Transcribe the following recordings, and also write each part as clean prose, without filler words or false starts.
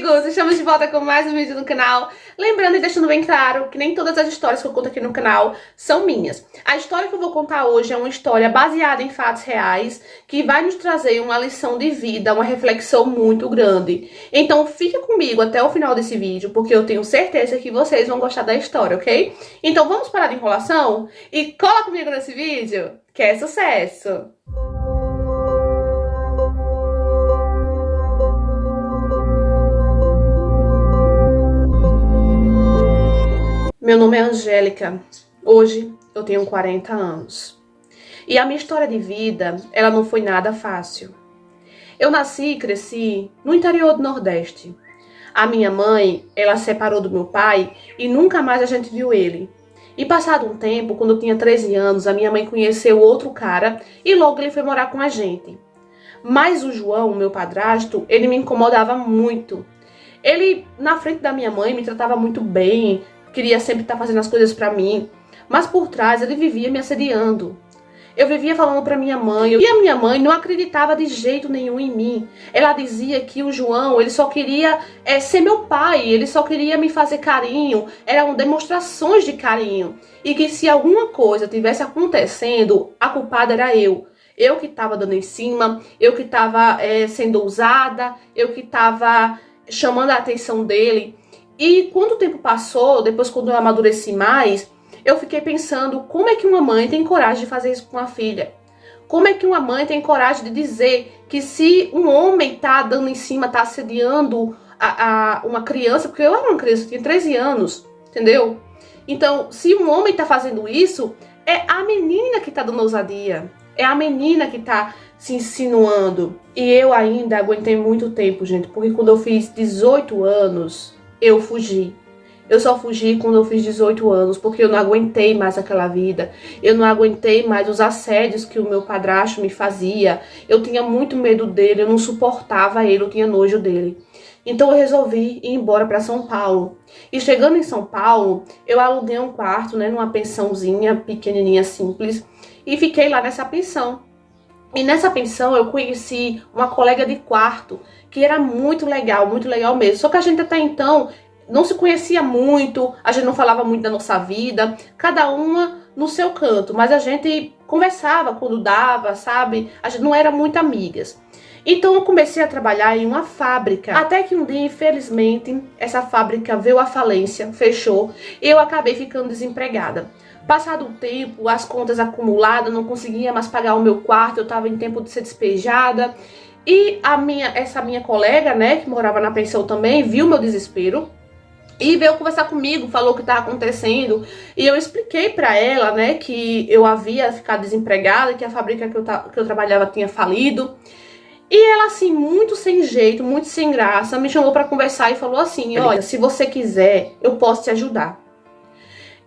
amigos! Estamos de volta com mais um vídeo no canal. Lembrando e deixando bem claro que nem todas as histórias que eu conto aqui no canal são minhas. A história que eu vou contar hoje é uma história baseada em fatos reais que vai nos trazer uma lição de vida, uma reflexão muito grande. Então fica comigo até o final desse vídeo, porque eu tenho certeza que vocês vão gostar da história, ok? Então vamos parar de enrolação e cola comigo nesse vídeo, que é sucesso! Meu nome é Angélica, hoje eu tenho 40 anos. E a minha história de vida, ela não foi nada fácil. Eu nasci e cresci no interior do Nordeste. A minha mãe, ela separou do meu pai e nunca mais a gente viu ele. E passado um tempo, quando eu tinha 13 anos, a minha mãe conheceu outro cara e logo ele foi morar com a gente. Mas o João, meu padrasto, ele me incomodava muito. Ele, na frente da minha mãe, me tratava muito bem, queria sempre estar fazendo as coisas pra mim, mas por trás ele vivia me assediando. Eu vivia falando pra minha mãe, e a minha mãe não acreditava de jeito nenhum em mim. Ela dizia que o João, ele só queria ser meu pai, ele só queria me fazer carinho, eram demonstrações de carinho. E que se alguma coisa tivesse acontecendo, a culpada era eu. Eu que estava dando em cima, eu que estava sendo ousada, eu que estava chamando a atenção dele. E quando o tempo passou, depois quando eu amadureci mais, eu fiquei pensando como é que uma mãe tem coragem de fazer isso com a filha? Como é que uma mãe tem coragem de dizer que se um homem tá dando em cima, tá assediando uma criança, porque eu era uma criança, eu tinha 13 anos, entendeu? Então, se um homem tá fazendo isso, é a menina que tá dando ousadia, é a menina que tá se insinuando. E eu ainda aguentei muito tempo, gente, porque quando eu fiz 18 anos... eu fugi. Eu só fugi quando eu fiz 18 anos, porque eu não aguentei mais aquela vida. Eu não aguentei mais os assédios que o meu padrasto me fazia. Eu tinha muito medo dele, eu não suportava ele, eu tinha nojo dele. Então eu resolvi ir embora para São Paulo. E chegando em São Paulo, eu aluguei um quarto, né, numa pensãozinha pequenininha, simples, e fiquei lá nessa pensão. E nessa pensão eu conheci uma colega de quarto que era muito legal mesmo. Só que a gente até então não se conhecia muito, a gente não falava muito da nossa vida, cada uma no seu canto, mas a gente conversava quando dava, sabe? A gente não era muito amigas. Então eu comecei a trabalhar em uma fábrica, até que um dia, infelizmente, essa fábrica veio à falência, fechou, e eu acabei ficando desempregada. Passado o tempo, as contas acumuladas, não conseguia mais pagar o meu quarto, eu estava em tempo de ser despejada. E essa minha colega, né, que morava na pensão também, viu meu desespero e veio conversar comigo, falou o que estava acontecendo. E eu expliquei para ela, né, que eu havia ficado desempregada, que a fábrica que eu trabalhava tinha falido. E ela, assim, muito sem jeito, muito sem graça, me chamou para conversar e falou assim: olha, se você quiser, eu posso te ajudar.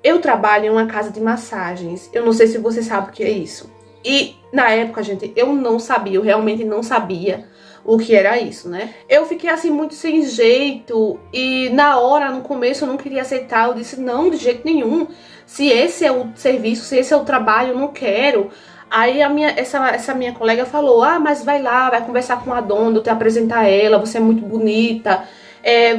Eu trabalho em uma casa de massagens. Eu não sei se você sabe o que é isso. E na época, gente, eu não sabia, eu realmente não sabia o que era isso, né? Eu fiquei assim muito sem jeito e na hora, no começo, eu não queria aceitar. Eu disse, não, de jeito nenhum. Se esse é o serviço, se esse é o trabalho, eu não quero. Aí essa minha colega falou, ah, mas vai lá, vai conversar com a dona, eu te apresentar ela, você é muito bonita.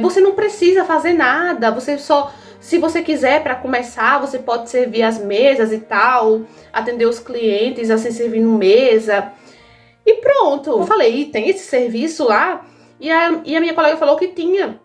Você não precisa fazer nada, você só... Se você quiser, para começar, você pode servir as mesas e tal, atender os clientes, assim, servindo mesa. E pronto. Eu falei, tem esse serviço lá? E a minha colega falou que tinha.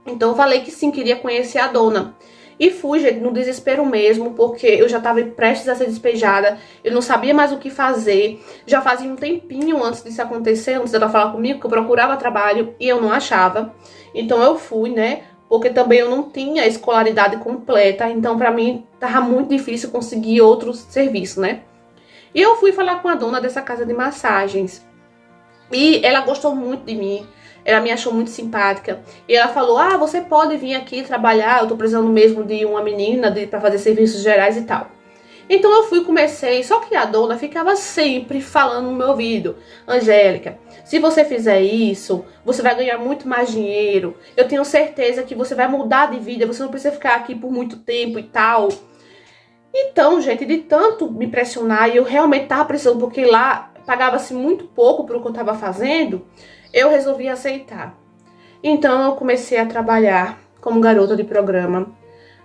Então eu falei que sim, queria conhecer a dona. E fui, gente, no desespero mesmo, porque eu já estava prestes a ser despejada, eu não sabia mais o que fazer. Já fazia um tempinho antes disso acontecer, antes dela falar comigo, que eu procurava trabalho e eu não achava. Então eu fui, né? Porque também eu não tinha a escolaridade completa, então pra mim tava muito difícil conseguir outro serviço, né? E eu fui falar com a dona dessa casa de massagens. E ela gostou muito de mim, ela me achou muito simpática. E ela falou, ah, você pode vir aqui trabalhar, eu tô precisando mesmo de uma menina pra fazer serviços gerais e tal. Então eu fui, comecei, só que a dona ficava sempre falando no meu ouvido, Angélica, se você fizer isso, você vai ganhar muito mais dinheiro, eu tenho certeza que você vai mudar de vida, você não precisa ficar aqui por muito tempo e tal. Então, gente, de tanto me pressionar, e eu realmente tava precisando, porque lá pagava-se muito pouco pro que eu tava fazendo, eu resolvi aceitar. Então eu comecei a trabalhar como garota de programa,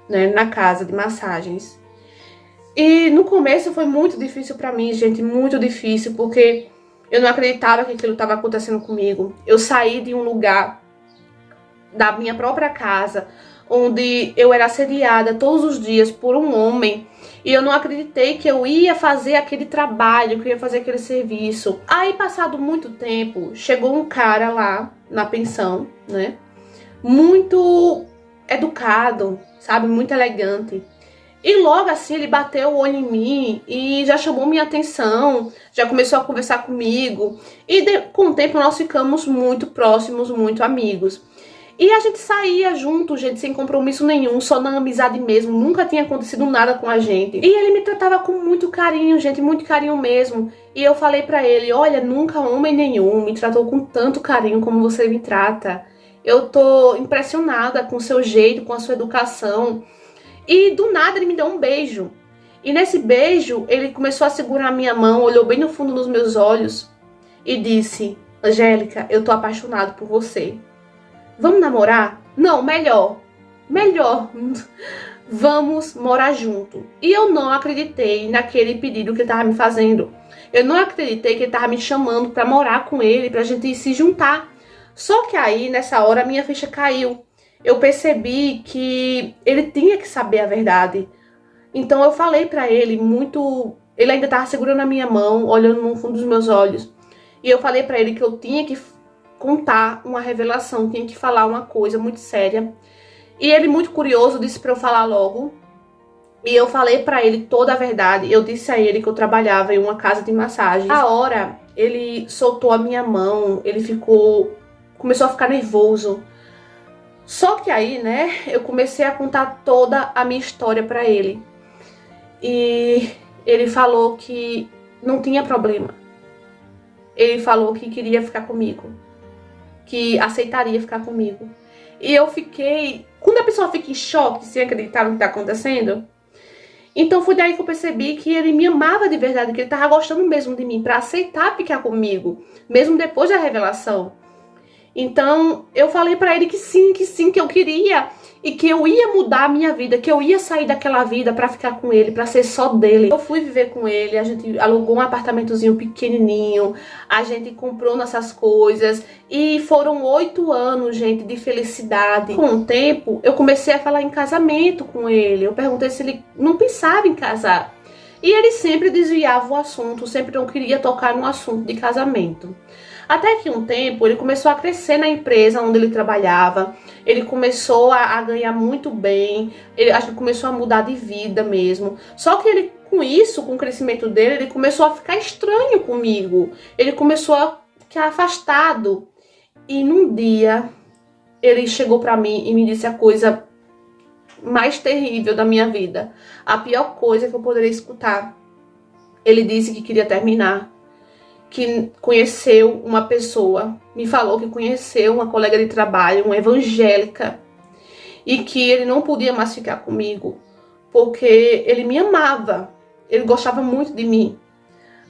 né, na casa de massagens. E no começo foi muito difícil pra mim, gente, muito difícil, porque eu não acreditava que aquilo estava acontecendo comigo. Eu saí de um lugar da minha própria casa, onde eu era assediada todos os dias por um homem, e eu não acreditei que eu ia fazer aquele trabalho, que eu ia fazer aquele serviço. Aí, passado muito tempo, chegou um cara lá na pensão, né? Muito educado, sabe? Muito elegante. E logo assim ele bateu o olho em mim e já chamou minha atenção, já começou a conversar comigo. E com o tempo nós ficamos muito próximos, muito amigos. E a gente saía junto, gente, sem compromisso nenhum, só na amizade mesmo. Nunca tinha acontecido nada com a gente. E ele me tratava com muito carinho, gente, muito carinho mesmo. E eu falei pra ele, olha, nunca homem nenhum me tratou com tanto carinho como você me trata. Eu tô impressionada com o seu jeito, com a sua educação. E do nada ele me deu um beijo. E nesse beijo ele começou a segurar a minha mão, olhou bem no fundo dos meus olhos e disse, Angélica, eu tô apaixonado por você. Vamos namorar? Não, melhor. Vamos morar junto. E eu não acreditei naquele pedido que ele tava me fazendo. Eu não acreditei que ele tava me chamando pra morar com ele, pra gente se juntar. Só que aí, nessa hora, a minha ficha caiu. Eu percebi que ele tinha que saber a verdade. Então eu falei pra ele muito... Ele ainda tava segurando a minha mão, olhando no fundo dos meus olhos. E eu falei pra ele que eu tinha que contar uma revelação, tinha que falar uma coisa muito séria. E ele, muito curioso, disse pra eu falar logo. E eu falei pra ele toda a verdade. Eu disse a ele que eu trabalhava em uma casa de massagem. Na hora, ele soltou a minha mão, ele começou a ficar nervoso. Só que aí, né, eu comecei a contar toda a minha história pra ele. E ele falou que não tinha problema. Ele falou que queria ficar comigo, que aceitaria ficar comigo. E eu fiquei... Quando a pessoa fica em choque, sem acreditar no que tá acontecendo, então foi daí que eu percebi que ele me amava de verdade, que ele tava gostando mesmo de mim, pra aceitar ficar comigo, mesmo depois da revelação. Então eu falei pra ele que sim, que eu queria e que eu ia mudar a minha vida, que eu ia sair daquela vida pra ficar com ele, pra ser só dele. Eu fui viver com ele, a gente alugou um apartamentozinho pequenininho, a gente comprou nossas coisas e foram 8 anos, gente, de felicidade. Com o tempo, eu comecei a falar em casamento com ele, eu perguntei se ele não pensava em casar. E ele sempre desviava o assunto, sempre não queria tocar no assunto de casamento. Até que um tempo ele começou a crescer na empresa onde ele trabalhava, ele começou a ganhar muito bem, acho que começou a mudar de vida mesmo. Só que ele, com isso, com o crescimento dele, ele começou a ficar estranho comigo, ele começou a ficar afastado. E num dia ele chegou pra mim e me disse a coisa mais terrível da minha vida, a pior coisa que eu poderia escutar. Ele disse que queria terminar, que conheceu uma pessoa, me falou que conheceu uma colega de trabalho, uma evangélica, e que ele não podia mais ficar comigo, porque ele me amava, ele gostava muito de mim,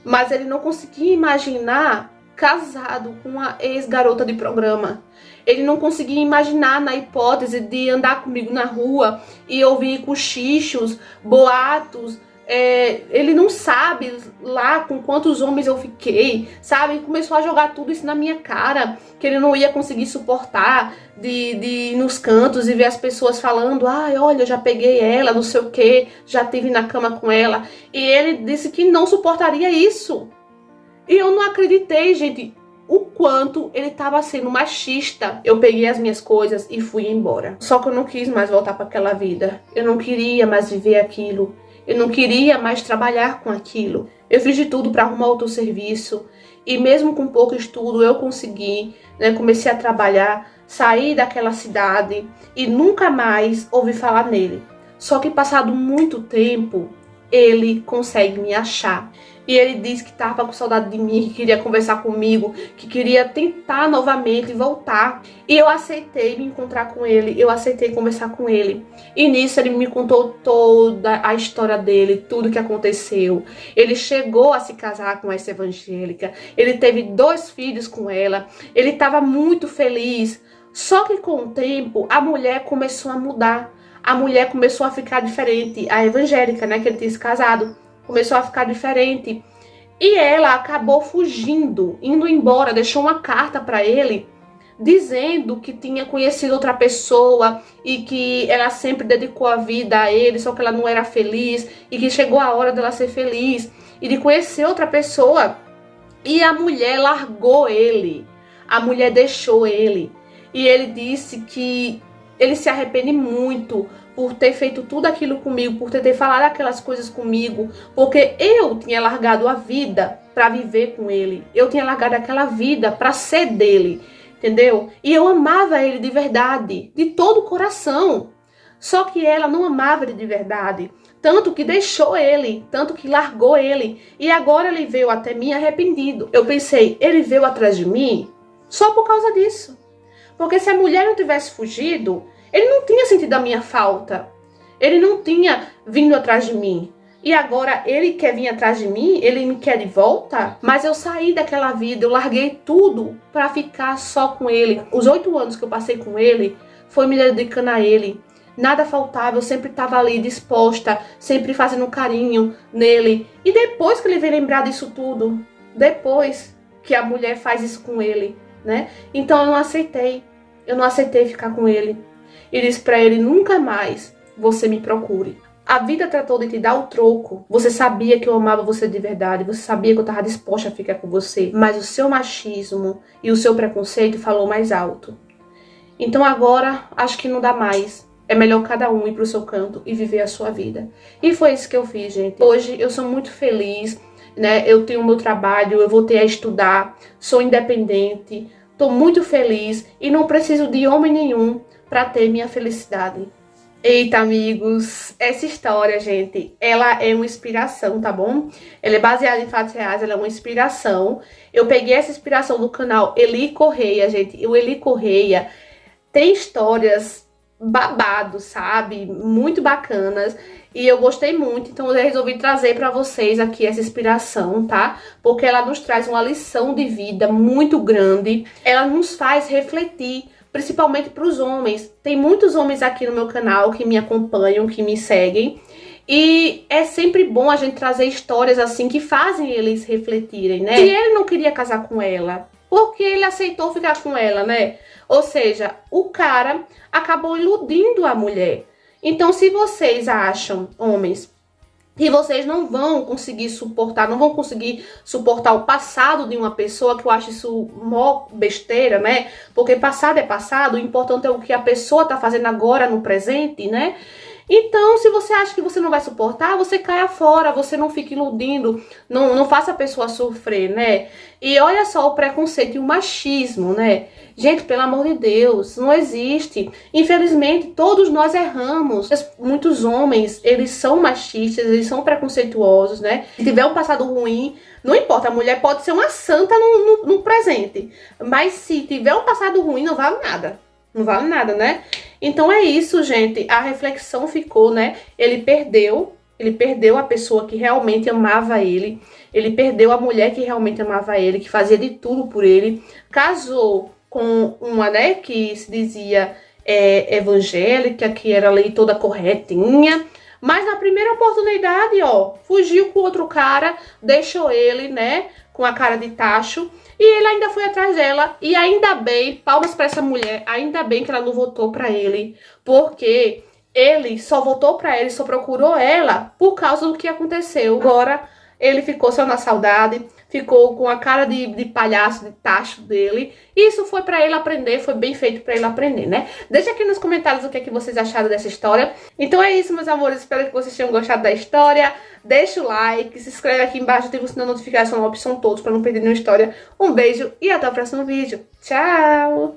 mas ele não conseguia imaginar casado com uma ex-garota de programa. Ele não conseguia imaginar na hipótese de andar comigo na rua e ouvir cochichos, boatos. Ele não sabe lá com quantos homens eu fiquei, sabe? Ele começou a jogar tudo isso na minha cara, que ele não ia conseguir suportar de ir nos cantos e ver as pessoas falando, ai, olha, eu já peguei ela, não sei o que, já tive na cama com ela. E ele disse que não suportaria isso. E eu não acreditei, gente, o quanto ele estava sendo machista. Eu peguei as minhas coisas e fui embora. Só que eu não quis mais voltar para aquela vida. Eu não queria mais viver aquilo. Eu não queria mais trabalhar com aquilo. Eu fiz de tudo para arrumar outro serviço. E mesmo com pouco estudo, eu consegui, né? Comecei a trabalhar, saí daquela cidade e nunca mais ouvi falar nele. Só que passado muito tempo, ele consegue me achar. E ele disse que estava com saudade de mim, que queria conversar comigo, que queria tentar novamente voltar. E eu aceitei me encontrar com ele, eu aceitei conversar com ele. E nisso ele me contou toda a história dele, tudo que aconteceu. Ele chegou a se casar com essa evangélica, ele teve 2 filhos com ela, ele estava muito feliz. Só que com o tempo, a mulher começou a mudar. A mulher começou a ficar diferente. A evangélica, né, que ele tinha se casado, começou a ficar diferente. E ela acabou fugindo, indo embora, deixou uma carta para ele, dizendo que tinha conhecido outra pessoa e que ela sempre dedicou a vida a ele, só que ela não era feliz e que chegou a hora dela ser feliz e de conhecer outra pessoa. E a mulher largou ele, a mulher deixou ele. E ele disse que ele se arrepende muito por ter feito tudo aquilo comigo, por ter falado aquelas coisas comigo, porque eu tinha largado a vida para viver com ele. Eu tinha largado aquela vida para ser dele, entendeu? E eu amava ele de verdade, de todo o coração. Só que ela não amava ele de verdade. Tanto que deixou ele, tanto que largou ele. E agora ele veio até mim arrependido. Eu pensei, ele veio atrás de mim só por causa disso. Porque se a mulher não tivesse fugido, ele não tinha sentido a minha falta. Ele não tinha vindo atrás de mim. E agora ele quer vir atrás de mim? Ele me quer de volta? Mas eu saí daquela vida, eu larguei tudo para ficar só com ele. Os 8 anos que eu passei com ele, foi me dedicando a ele. Nada faltava, eu sempre estava ali disposta, sempre fazendo carinho nele. E depois que ele veio lembrar disso tudo, depois que a mulher faz isso com ele, né? Então eu não aceitei ficar com ele. E disse pra ele, nunca mais você me procure. A vida tratou de te dar o troco. Você sabia que eu amava você de verdade, você sabia que eu estava disposta a ficar com você, mas o seu machismo e o seu preconceito falou mais alto. Então agora, acho que não dá mais. É melhor cada um ir pro seu canto e viver a sua vida. E foi isso que eu fiz, gente. Hoje eu sou muito feliz, né? Eu tenho o meu trabalho, eu voltei a estudar, sou independente, tô muito feliz e não preciso de homem nenhum para ter minha felicidade. Eita, amigos, essa história, gente, ela é uma inspiração, tá bom? Ela é baseada em fatos reais, ela é uma inspiração. Eu peguei essa inspiração do canal Eli Correia, gente. O Eli Correia tem histórias babados, sabe? Muito bacanas. E eu gostei muito, então eu resolvi trazer pra vocês aqui essa inspiração, tá? Porque ela nos traz uma lição de vida muito grande. Ela nos faz refletir, principalmente para os homens. Tem muitos homens aqui no meu canal que me acompanham, que me seguem. E é sempre bom a gente trazer histórias assim que fazem eles refletirem, né? E ele não queria casar com ela, porque ele aceitou ficar com ela, né? Ou seja, o cara acabou iludindo a mulher. Então, se vocês acham, homens, que vocês não vão conseguir suportar, não vão conseguir suportar o passado de uma pessoa, que eu acho isso mó besteira, né? Porque passado é passado, o importante é o que a pessoa tá fazendo agora no presente, né? Então, se você acha que você não vai suportar, você caia fora, você não fique iludindo, não faça a pessoa sofrer, né? E olha só o preconceito e o machismo, né? Gente, pelo amor de Deus, não existe. Infelizmente, todos nós erramos. Muitos homens, eles são machistas, eles são preconceituosos, né? Se tiver um passado ruim, não importa, a mulher pode ser uma santa no presente. Mas se tiver um passado ruim, não vale nada. Não vale nada, né? Então é isso, gente. A reflexão ficou, né? Ele perdeu a pessoa que realmente amava ele. Ele perdeu a mulher que realmente amava ele, que fazia de tudo por ele. Casou com uma, né, que se dizia evangélica, que era ali toda corretinha. Mas na primeira oportunidade, ó, fugiu com outro cara, deixou ele, né, com a cara de tacho. E ele ainda foi atrás dela. E ainda bem, palmas pra essa mulher, ainda bem que ela não voltou pra ele. Porque ele só voltou pra ele, só procurou ela por causa do que aconteceu. Agora, ele ficou só na saudade, ficou com a cara de palhaço, de tacho dele. E isso foi pra ele aprender, foi bem feito pra ele aprender, né? Deixa aqui nos comentários o que é que vocês acharam dessa história. Então é isso, meus amores, espero que vocês tenham gostado da história. Deixa o like, se inscreve aqui embaixo, ativa o sininho da notificação, a opção todos, pra não perder nenhuma história. Um beijo e até o próximo vídeo. Tchau!